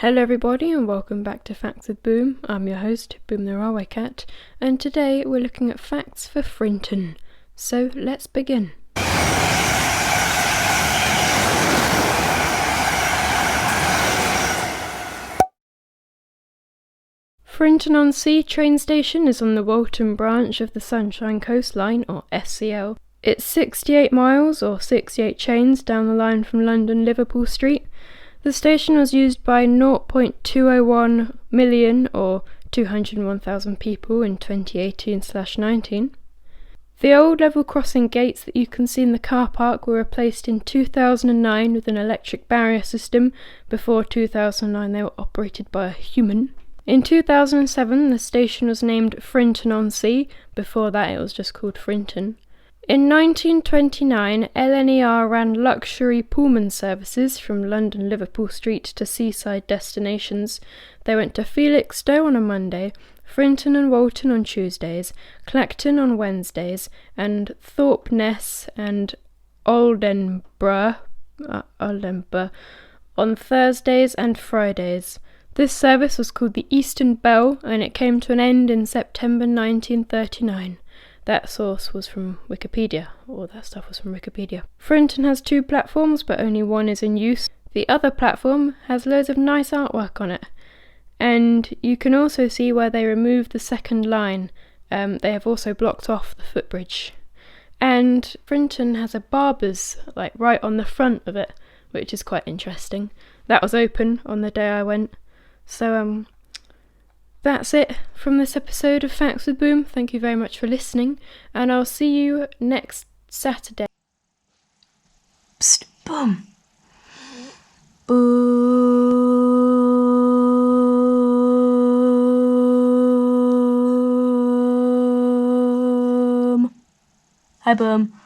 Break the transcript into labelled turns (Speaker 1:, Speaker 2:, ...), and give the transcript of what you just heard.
Speaker 1: Hello everybody and welcome back to Facts with Boom. I'm your host, Boom the Railway Cat, and today we're looking at facts for Frinton. So let's begin. Frinton-on-Sea train station is on the Walton branch of the Sunshine Coast Line, or SCL. It's 68 miles, or 68 chains, down the line from London Liverpool Street. The station was used by 0.201 million, or 201,000 people in 2018/19. The old level crossing gates that you can see in the car park were replaced in 2009 with an electric barrier system. Before 2009 they were operated by a human. In 2007 the station was named Frinton-on-Sea, before that it was just called Frinton. In 1929, LNER ran luxury Pullman services from London Liverpool Street to seaside destinations. They went to Felixstowe on a Monday, Frinton and Walton on Tuesdays, Clacton on Wednesdays, and Thorpe Ness and Oldenburgh on Thursdays and Fridays. This service was called the Eastern Bell, and it came to an end in September 1939. That source was from Wikipedia, or that stuff was from Wikipedia. Frinton has 2 platforms, but only one is in use. The other platform has loads of nice artwork on it. And you can also see where they removed the second line. They have also blocked off the footbridge. And Frinton has a barber's, right on the front of it, which is quite interesting. That was open on the day I went. So, that's it from this episode of Facts with Boom. Thank you very much for listening, and I'll see you next Saturday.
Speaker 2: Psst, Boom. Boom. Hi, Boom.